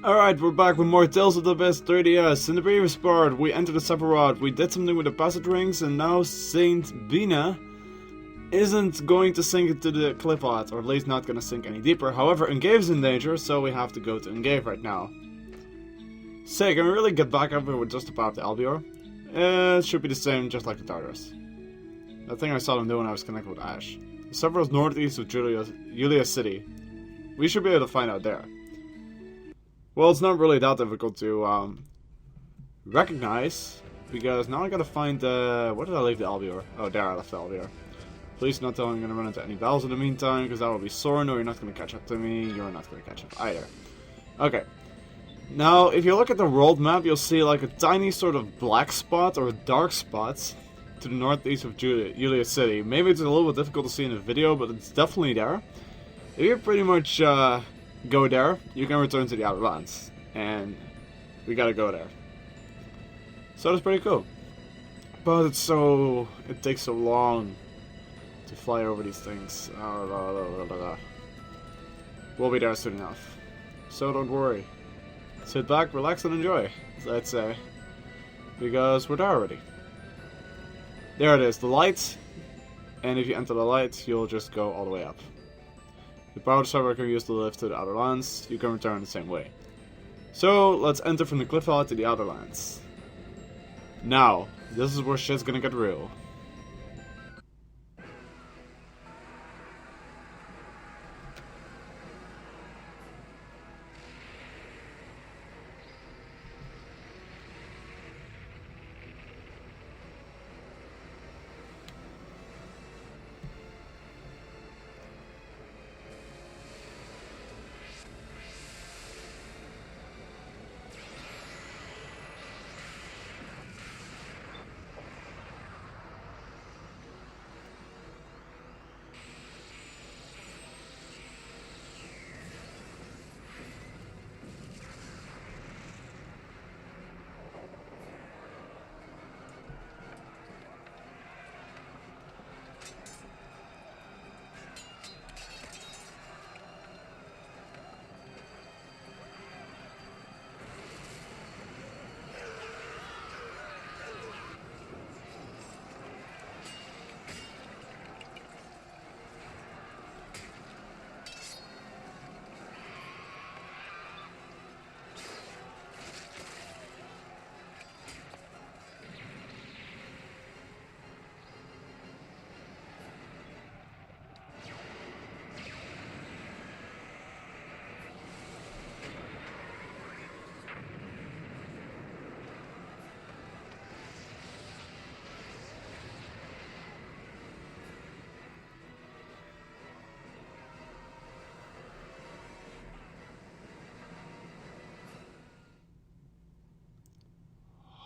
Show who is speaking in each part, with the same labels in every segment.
Speaker 1: Alright, we're back with more Tales of the Abyss 3DS. In the previous part, we entered the Sephiroth, we did something with the passage rings, and now Saint Bina isn't going to sink into the cliff lot, or at least not going to sink any deeper. However, Engave's in danger, so we have to go to Engave right now. Say, can we really get back up here with just the power of the Albior? It should be the same, just like the Tartarus. I think I saw them do when I was connected with Ash. The Sephiroth's northeast of Julia City. We should be able to find out there. Well, it's not really that difficult to recognize, because now I gotta find where did I leave the Albior? Oh, there I left the Albior. Please not tell me I'm gonna run into any battles in the meantime, because that will be sore. No, you're not gonna catch up to me. You're not gonna catch up either. Okay. Now, if you look at the world map, you'll see like a tiny sort of black spot or a dark spot to the northeast of Julia City. Maybe it's a little bit difficult to see in the video, but it's definitely there. If you pretty much go there, you can return to the Outer Lands, and we gotta go there. So that's pretty cool. But it takes so long to fly over these things. We'll be there soon enough. So don't worry. Sit back, relax, and enjoy, I'd say. Because we're there already. There it is, the light. And if you enter the light, you'll just go all the way up. The power server can use the lift to the Outer Lands. You can return the same way. So, let's enter from the cliff out to the Outer Lands. Now, this is where shit's gonna get real.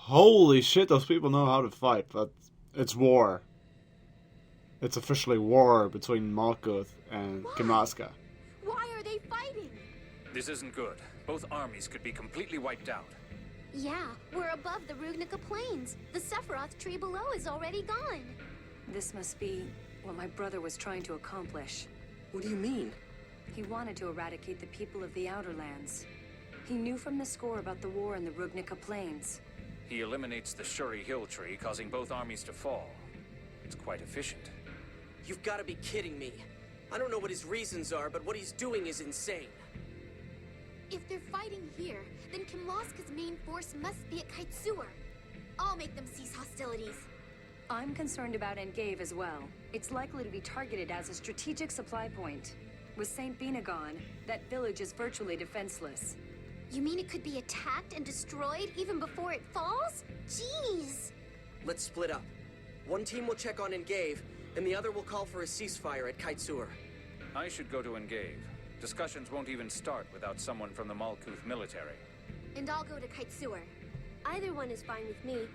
Speaker 1: Holy shit, those people know how to fight, but it's war. It's officially war between Malkuth and Kimaska.
Speaker 2: Why are they fighting?
Speaker 3: This isn't good. Both armies could be completely wiped out.
Speaker 2: Yeah, we're above the Rugnica Plains. The Sephiroth tree below is already gone.
Speaker 4: This must be what my brother was trying to accomplish.
Speaker 5: What do you mean?
Speaker 4: He wanted to eradicate the people of the Outer Lands. He knew from the score about the war in the Rugnica Plains.
Speaker 3: He eliminates the Shuri Hill tree, causing both armies to fall. It's quite efficient.
Speaker 5: You've got to be kidding me. I don't know what his reasons are, but what he's doing is insane.
Speaker 2: If they're fighting here, then Kimlaska's main force must be at Kaitsur. I'll make them cease hostilities.
Speaker 4: I'm concerned about Engave as well. It's likely to be targeted as a strategic supply point. With St. Bina gone, that village is virtually defenseless.
Speaker 2: You mean it could be attacked and destroyed even before it falls? Jeez!
Speaker 5: Let's split up. One team will check on Engave, and the other will call for a ceasefire at Kaitsur.
Speaker 3: I should go to Engave. Discussions won't even start without someone from the Malkuth military.
Speaker 2: And I'll go to Kaitsur. Either one is fine with me.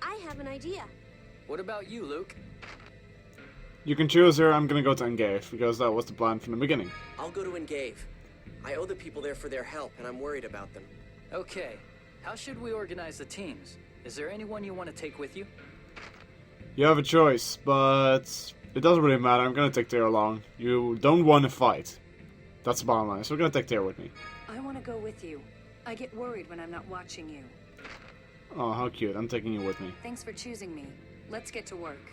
Speaker 2: I have an idea.
Speaker 6: What about you, Luke?
Speaker 1: You can choose here. I'm gonna go to Engave, because that was the plan from the beginning.
Speaker 5: I'll go to Engave. I owe the people there for their help, and I'm worried about them.
Speaker 6: Okay. How should we organize the teams? Is there anyone you want to take with you?
Speaker 1: You have a choice, but it doesn't really matter. I'm gonna take Tyr along. You don't want to fight. That's the bottom line, so we're gonna take Tyr with me.
Speaker 4: I want to go with you. I get worried when I'm not watching you.
Speaker 1: Oh, how cute. I'm taking you with me.
Speaker 4: Thanks for choosing me. Let's get to work.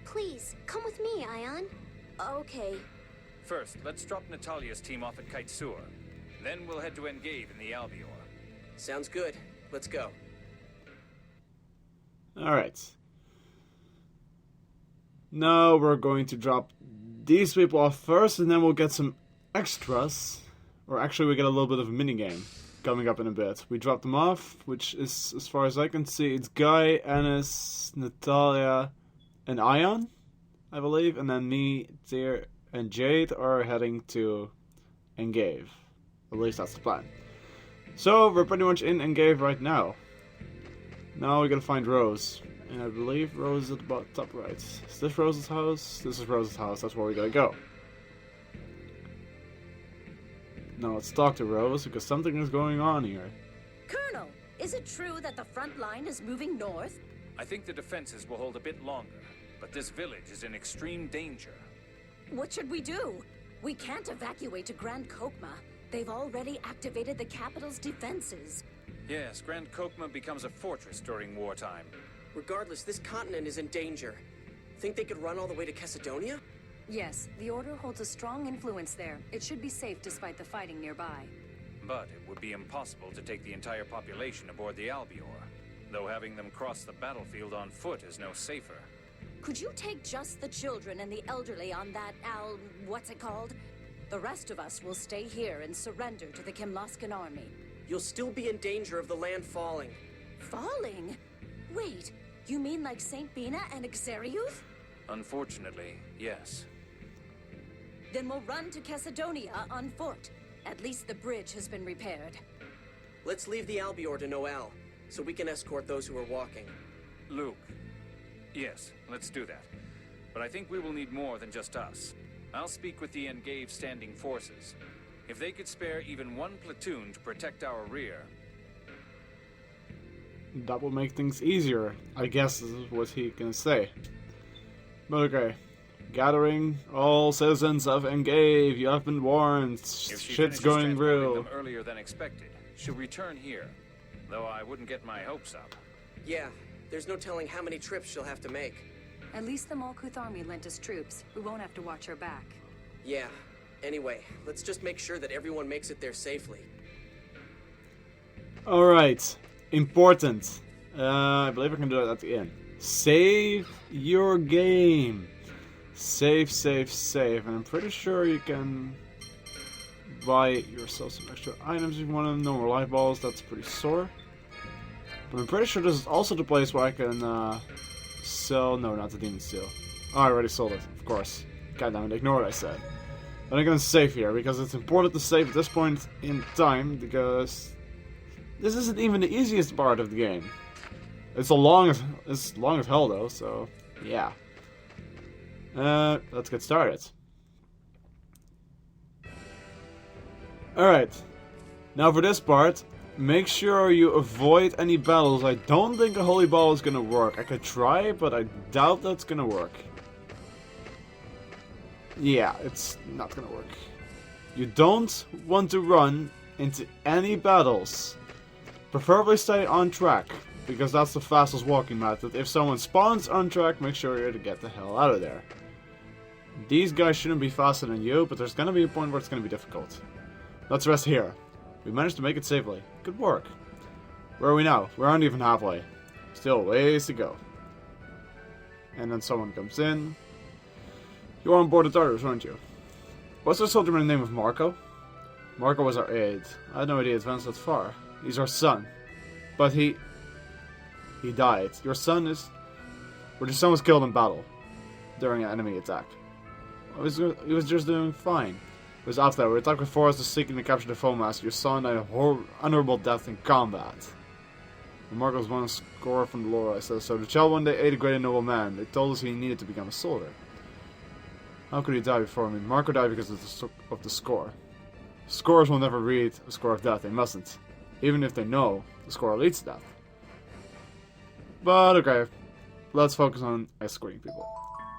Speaker 2: Please, come with me, Ion. Okay.
Speaker 3: First, let's drop Natalia's team off at Kite Sewer. Then we'll head to Engave in the Albior.
Speaker 5: Sounds good. Let's go.
Speaker 1: Alright. Now we're going to drop these people off first, and then we'll get some extras. Or actually, we get a little bit of a minigame coming up in a bit. We drop them off, which is, as far as I can see, it's Guy, Ennis, Natalia, and Ion, I believe. And then me, Tyr, and Jade are heading to Engave. At least that's the plan. So, we're pretty much in Engave right now. Now we gotta find Rose. And I believe Rose is at the top right. Is this Rose's house? This is Rose's house. That's where we gotta go. Now let's talk to Rose, because something is going on here.
Speaker 7: Colonel, is it true that the front line is moving north?
Speaker 3: I think the defenses will hold a bit longer, but this village is in extreme danger.
Speaker 7: What should we do? We can't evacuate to Grand Kokma. They've already activated the capital's defenses.
Speaker 3: Yes, Grand Kokma becomes a fortress during wartime.
Speaker 5: Regardless, this continent is in danger. Think they could run all the way to Caledonia?
Speaker 4: Yes, the Order holds a strong influence there. It should be safe despite the fighting nearby.
Speaker 3: But it would be impossible to take the entire population aboard the Albior, though having them cross the battlefield on foot is no safer.
Speaker 7: Could you take just the children and the elderly on that what's it called? The rest of us will stay here and surrender to the Kimlaskan army.
Speaker 5: You'll still be in danger of the land falling.
Speaker 7: Falling? Wait, you mean like St. Bina and Xeriuth?
Speaker 3: Unfortunately, yes.
Speaker 7: Then we'll run to Caledonia on foot. At least the bridge has been repaired.
Speaker 5: Let's leave the Albior to Noel, so we can escort those who are walking.
Speaker 3: Luke. Yes, let's do that. But I think we will need more than just us. I'll speak with the Engave standing forces. If they could spare even one platoon to protect our rear...
Speaker 1: That will make things easier, I guess is what he can say. But okay. Gathering all citizens of Engave, you have been warned.
Speaker 3: If she
Speaker 1: Shit's
Speaker 3: finishes
Speaker 1: going
Speaker 3: transporting
Speaker 1: real.
Speaker 3: them earlier than expected, she'll return here. Though I wouldn't get my hopes up.
Speaker 5: Yeah, there's no telling how many trips she'll have to make.
Speaker 4: At least the Malkuth army lent us troops. We won't have to watch her back.
Speaker 5: Yeah. Anyway, let's just make sure that everyone makes it there safely.
Speaker 1: Alright. Important. I believe I can do that at the end. Save your game. Save, save, save. And I'm pretty sure you can buy yourself some extra items if you want them. No more life balls, that's pretty sore. But I'm pretty sure this is also the place where I can sell... No, not the Demon Steel. Oh, I already sold it, of course. God damn it, ignore what I said. But I'm gonna save here, because it's important to save at this point in time, because this isn't even the easiest part of the game. It's long as hell though, so yeah. Let's get started. Alright. Now for this part, make sure you avoid any battles. I don't think a holy ball is gonna work. I could try, but I doubt that's gonna work. Yeah, it's not gonna work. You don't want to run into any battles. Preferably stay on track, because that's the fastest walking method. If someone spawns on track, make sure you're to get the hell out of there. These guys shouldn't be faster than you, but there's gonna be a point where it's gonna be difficult. Let's rest here. We managed to make it safely. Good work. Where are we now? We aren't even halfway. Still ways to go. And then someone comes in. You were on board the Tartars, weren't you? What's our soldier by the name of Marco? Marco was our aide. I had no idea he advanced that far. He's our son. But he died. Your son is... Well, your son was killed in battle. During an enemy attack. He was just doing fine. It was after that. We attacked with forces seeking to capture the Foemaster. Your son died a honorable death in combat. And Marco's won a score from the lore, I said. So the child one day ate a great and noble man. They told us he needed to become a soldier. How could he die before me? Marco died because of the score. Scores will never read a score of death. They mustn't. Even if they know the score leads to death. But okay. Let's focus on escorting people.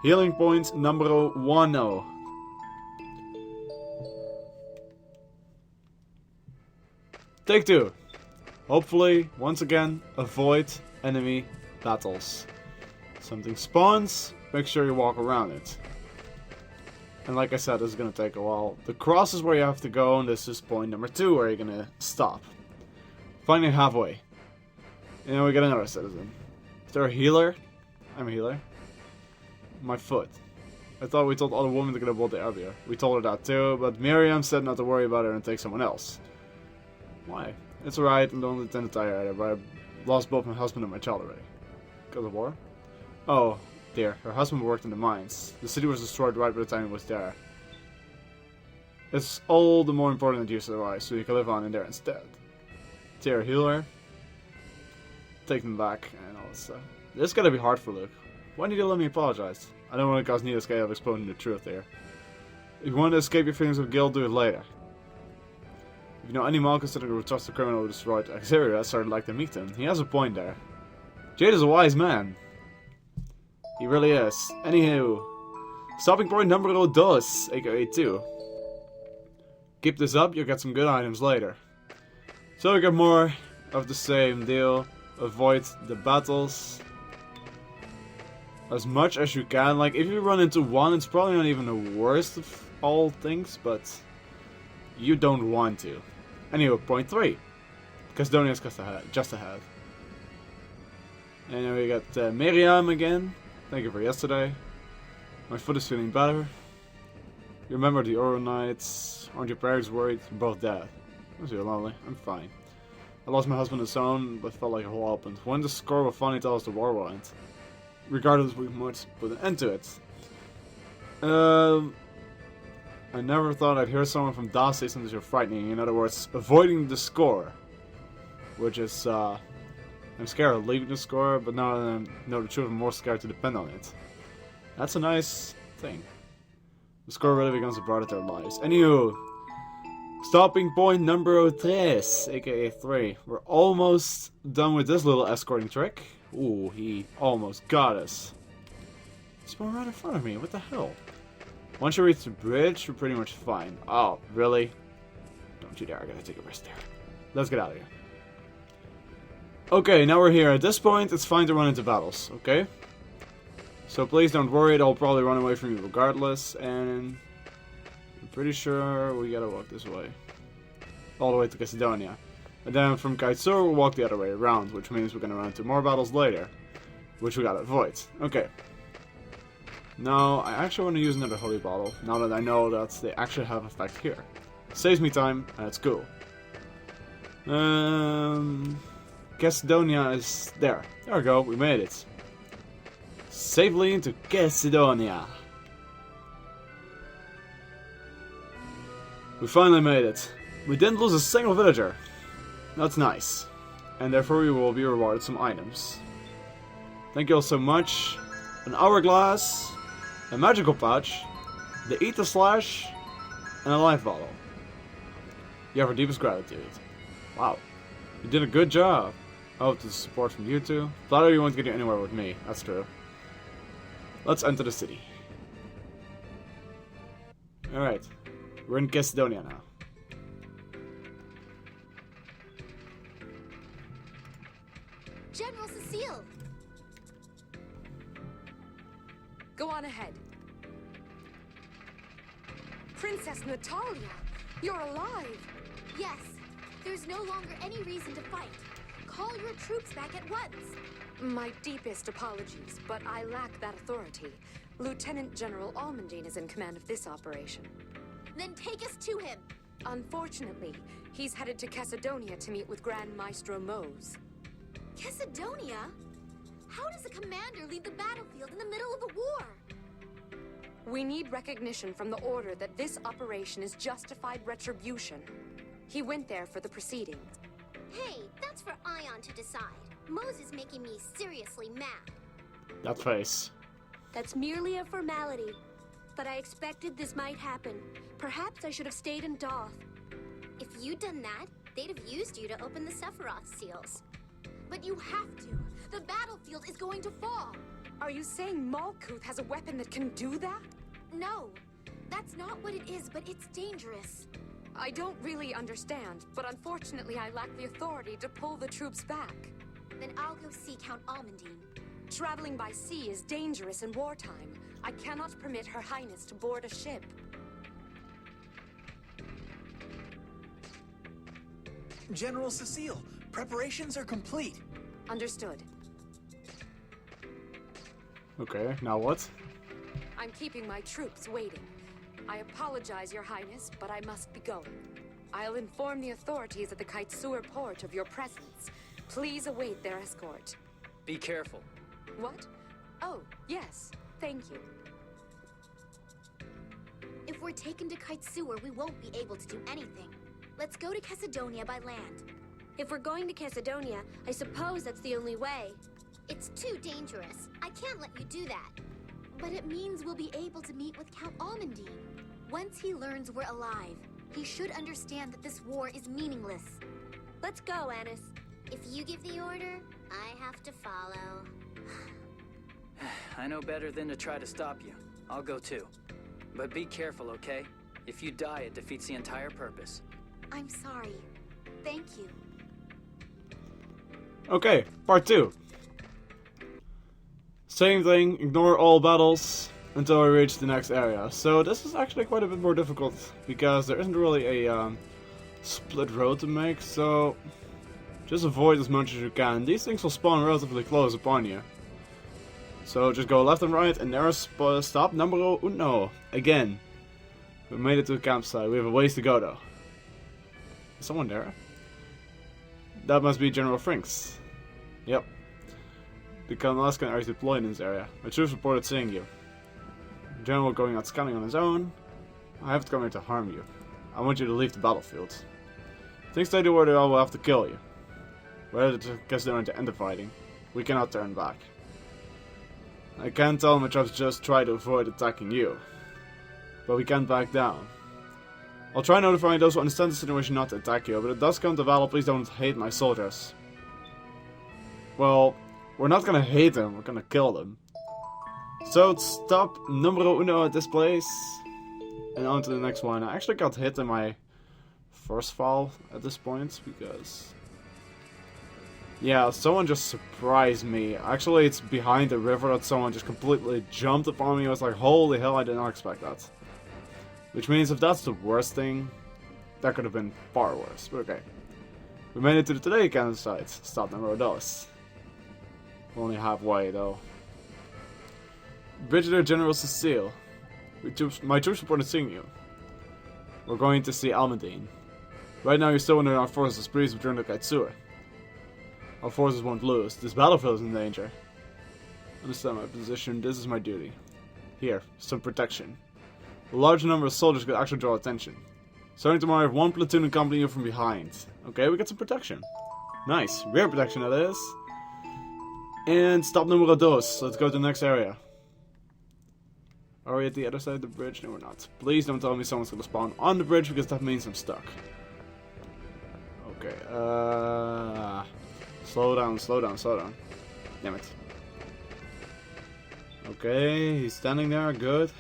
Speaker 1: Healing point number 10. Take 2. Hopefully, once again, avoid enemy battles. Something spawns, make sure you walk around it. And like I said, this is going to take a while. The cross is where you have to go, and this is point number 2 where you're going to stop. Finally halfway. And then we get another citizen. Is there a healer? I'm a healer. My foot. I thought we told all the women to get aboard the area. We told her that too, but Miriam said not to worry about her and take someone else. Why? It's alright, I don't intend to tire either, but I lost both my husband and my child already. Because of war? Oh, dear. Her husband worked in the mines. The city was destroyed right by the time he was there. It's all the more important that you survive, so you can live on in there instead. Dear healer. Take them back and all that stuff. This is gonna be hard for Luke. Why did you let me apologize? I don't want to cause Nita's chaos of exposing the truth here. If you want to escape your feelings of guilt, do it later. If you know any mal considering who would trust the criminal who destroyed Xeria, so I'd like to meet him. He has a point there. Jade is a wise man. He really is. Anywho, stopping point number 2, aka 2. Keep this up, you'll get some good items later. So we get more of the same deal. Avoid the battles as much as you can. Like, if you run into one, it's probably not even the worst of all things, but you don't want to. Anyway, point 3. Castonia is just ahead. And then we got Miriam again. Thank you for yesterday. My foot is feeling better. You remember the Oro Nights? Aren't your parents worried? You're both dead. I'm so lonely. I'm fine. I lost my husband and son, but felt like a hole opened. When the score will finally tell us the war will end. Regardless, we must put an end to it. I never thought I'd hear someone from DAS say something so frightening. In other words, avoiding the score. Which is, I'm scared of leaving the score, but now that I know the truth, I'm more scared to depend on it. That's a nice thing. The score really becomes a part of their lives. Anywho, stopping point number 3, aka 3. We're almost done with this little escorting trick. Ooh, he almost got us. He spawned right in front of me, what the hell? Once you reach the bridge, we're pretty much fine. Oh, really? Don't you dare, I gotta take a rest there. Let's get out of here. Okay, now we're here. At this point, it's fine to run into battles, okay? So please don't worry, they'll probably run away from you regardless, and I'm pretty sure we gotta walk this way. All the way to Cassidonia. And then from Kaitsur, we'll walk the other way around, which means we're gonna run into more battles later. Which we gotta avoid. Okay. Now, I actually want to use another holy bottle, now that I know that they actually have effect here. Saves me time, and it's cool. Cassidonia is there. There we go, we made it. Safely into Cassidonia. We finally made it. We didn't lose a single villager. That's nice. And therefore we will be rewarded some items. Thank you all so much. An hourglass, a magical pouch, the Ether Slash, and a life bottle. You have our deepest gratitude. Wow. You did a good job. I hope to support from you two. Flattery won't get you anywhere with me, that's true. Let's enter the city. Alright. We're in Cassidonia now.
Speaker 2: General Cecile!
Speaker 4: Go on ahead. Princess Natalia, you're alive.
Speaker 2: Yes, there's no longer any reason to fight. Call your troops back at once.
Speaker 4: My deepest apologies, but I lack that authority. Lieutenant General Almondine is in command of this operation.
Speaker 2: Then take us to him.
Speaker 4: Unfortunately, he's headed to Cassidonia to meet with Grand Maestro Mose.
Speaker 2: Cassidonia? How does a commander leave the battlefield in the middle of a war?
Speaker 4: We need recognition from the Order that this operation is justified retribution. He went there for the proceedings.
Speaker 2: Hey, that's for Ion to decide. Mose is making me seriously mad.
Speaker 1: That face.
Speaker 8: That's merely a formality. But I expected this might happen. Perhaps I should have stayed in Doth.
Speaker 2: If you'd done that, they'd have used you to open the Sephiroth seals. But you have to. The battlefield is going to fall.
Speaker 4: Are you saying Malkuth has a weapon that can do that?
Speaker 2: No, that's not what it is, but it's dangerous.
Speaker 4: I don't really understand, but unfortunately I lack the authority to pull the troops back.
Speaker 2: Then I'll go see Count Almondine.
Speaker 4: Traveling by sea is dangerous in wartime. I cannot permit Her Highness to board a ship.
Speaker 9: General Cecile, preparations are complete.
Speaker 4: Understood.
Speaker 1: Okay, now what?
Speaker 4: I'm keeping my troops waiting. I apologize, Your Highness, but I must be going. I'll inform the authorities at the Kaitsur port of your presence. Please await their escort.
Speaker 6: Be careful.
Speaker 4: What? Oh, yes. Thank you.
Speaker 2: If we're taken to Kaitsur, we won't be able to do anything. Let's go to Cassidonia by land.
Speaker 8: If we're going to Cassidonia, I suppose that's the only way.
Speaker 2: It's too dangerous. I can't let you do that. But it means we'll be able to meet with Count Almondine. Once he learns we're alive, he should understand that this war is meaningless.
Speaker 8: Let's go, Annis.
Speaker 2: If you give the order, I have to follow.
Speaker 6: I know better than to try to stop you. I'll go too. But be careful, okay? If you die, it defeats the entire purpose.
Speaker 2: I'm sorry. Thank you.
Speaker 1: Okay, part 2. Same thing, ignore all battles until we reach the next area. So this is actually quite a bit more difficult because there isn't really a split road to make, so just avoid as much as you can. These things will spawn relatively close upon you. So just go left and right, and there's stop numero uno. Again, we made it to the campsite. We have a ways to go though. Is someone there? That must be General Frinks. Yep. The Alaskan area is deployed in this area. My troops reported seeing you. General going out scanning on his own. I haven't come here to harm you. I want you to leave the battlefield. Things stay the way they are, will have to kill you. Whether to cast down to end the fighting. We cannot turn back. I can't tell my troops just try to avoid attacking you. But we can't back down. I'll try notifying those who understand the situation not to attack you, but it does come to battle, please don't hate my soldiers. Well, we're not gonna hate them, we're gonna kill them. So, stop numero uno at this place. And on to the next one. I actually got hit in my first fall at this point, because... yeah, someone just surprised me. Actually, it's behind the river that someone just completely jumped upon me. I was like, holy hell, I did not expect that. Which means if that's the worst thing, that could have been far worse. But okay. We made it to the today campsite. Stop number dos. We're only halfway though. Brigadier General Cecile. My troops reported seeing you. We're going to see Almondine. Right now you're still under our forces' breeze during the Kaitsur. Our forces won't lose. This battlefield is in danger. Understand my position. This is my duty. Here, some protection. A large number of soldiers could actually draw attention. Starting tomorrow, I have one platoon accompanying you from behind. Okay, we get some protection. Nice. Rear protection, that is. And stop numero dos. Let's go to the next area. Are we at the other side of the bridge? No, we're not. Please don't tell me someone's gonna spawn on the bridge, because that means I'm stuck. Okay, slow down, slow down, slow down. Damn it. Okay, he's standing there, good.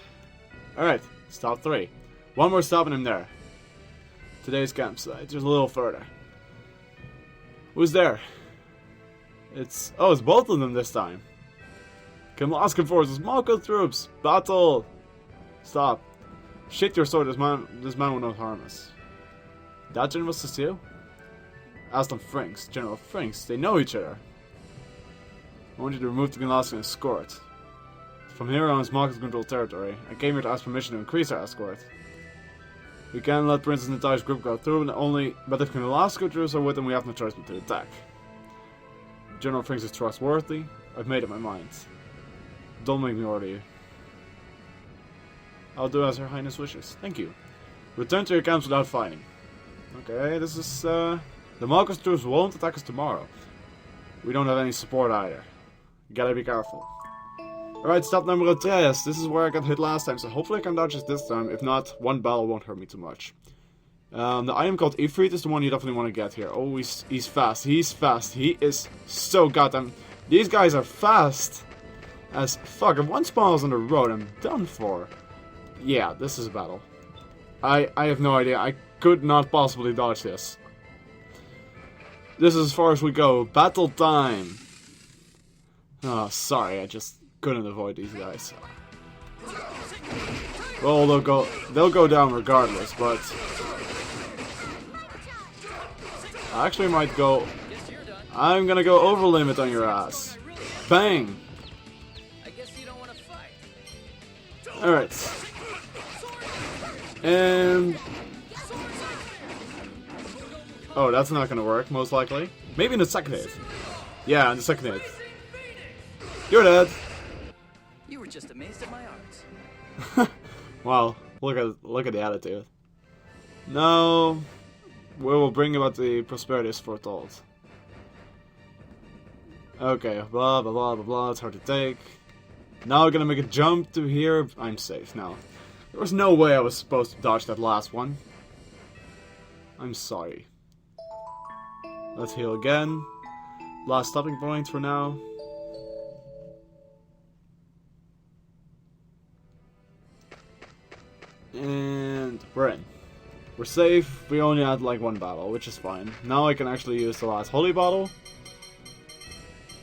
Speaker 1: Alright, stop 3. One more stop and I'm there. Today's campsite, just a little further. Who's there? It's both of them this time. Alaskan forces, Mako troops, battle! Stop. Shit your sword, this man will not harm us. That General Cecile? Aston Franks, General Franks, they know each other. I want you to remove the Alaskan escort. From here on is Marcus controlled territory. I came here to ask permission to increase our escort. We can't let Princess Natalia's group go through, but if Alaska troops are with them, we have no choice but to attack. General Franks is trustworthy. I've made up my mind. Don't make me order you. I'll do as Her Highness wishes. Thank you. Return to your camps without fighting. Okay, this is, the Marcus troops won't attack us tomorrow. We don't have any support either. You gotta be careful. Alright, stop number 3. This is where I got hit last time, so hopefully I can dodge this time. If not, one battle won't hurt me too much. The item called Ifrit is the one you definitely want to get here. Oh, he's fast. He's fast. He is so goddamn... These guys are fast as fuck. If one spawns on the road, I'm done for. Yeah, this is a battle. I have no idea. I could not possibly dodge this. This is as far as we go. Battle time! Oh, sorry, I just couldn't avoid these guys. Well, they'll go down regardless, but I actually might go. I'm gonna go over limit on your ass. Bang! Alright. And oh, that's not gonna work, most likely. Maybe in the second hit. Yeah, in the second hit. You're dead.
Speaker 6: You were just amazed at my arts.
Speaker 1: Wow, look at the attitude. No, we will bring about the prosperities foretold. Okay, blah blah blah blah blah. It's hard to take. Now we're gonna make a jump to here. I'm safe now. There was no way I was supposed to dodge that last one. I'm sorry. Let's heal again. Last stopping point for now. And we're in. We're safe. We only had like one battle, which is fine. Now I can actually use the last holy bottle.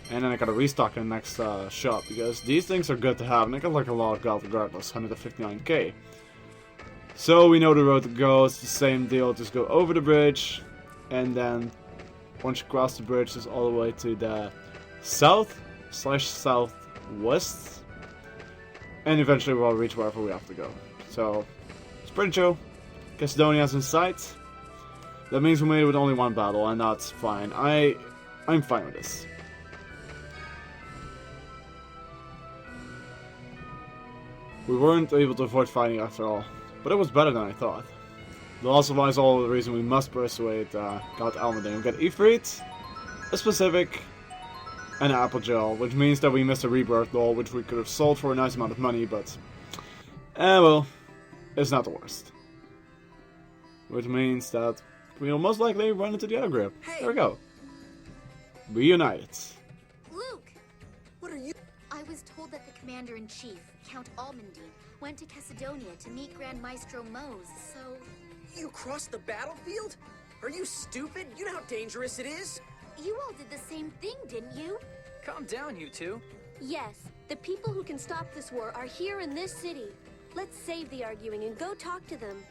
Speaker 1: And then I gotta restock in the next shop, because these things are good to have, and I got like a lot of gold regardless, 159k. So we know the road to go, it's the same deal, just go over the bridge, and then once you cross the bridge, it's all the way to the south/southwest, and eventually we'll reach wherever we have to go. So, it's pretty chill. Castedonia's in sight. That means we made it with only one battle, and that's fine. I'm fine with this. We weren't able to avoid fighting after all, but it was better than I thought. The loss of life is all the reason we must persuade God Almaden. We got Ifrit, a specific, and an apple gel, which means that we missed a rebirth doll, which we could have sold for a nice amount of money, but well, it's not the worst. Which means that we'll most likely run into the other group.
Speaker 5: Hey.
Speaker 1: There we go. Reunited.
Speaker 2: Luke!
Speaker 5: What are you?
Speaker 2: I was told that the Commander-in-Chief, Count Almondine, went to Caledonia to meet Grand Maestro Mose, so...
Speaker 5: You crossed the battlefield? Are you stupid? You know how dangerous it is?
Speaker 2: You all did the same thing, didn't you?
Speaker 6: Calm down, you two.
Speaker 8: Yes, the people who can stop this war are here in this city. Let's save the arguing and go talk to them.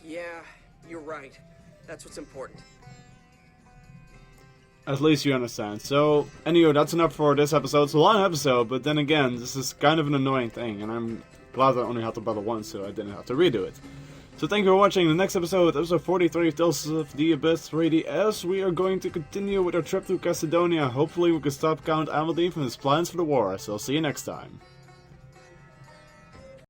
Speaker 5: Yeah, you're right. That's what's important.
Speaker 1: At least you understand. So, anyway, that's enough for this episode. It's a long episode, but then again, this is kind of an annoying thing, and I'm glad I only had to battle once, so I didn't have to redo it. So thank you for watching. The next episode, episode 43 of Tales of the Abyss 3DS, we are going to continue with our trip to Caledonia. Hopefully we can stop Count Almaden from his plans for the war, so see you next time.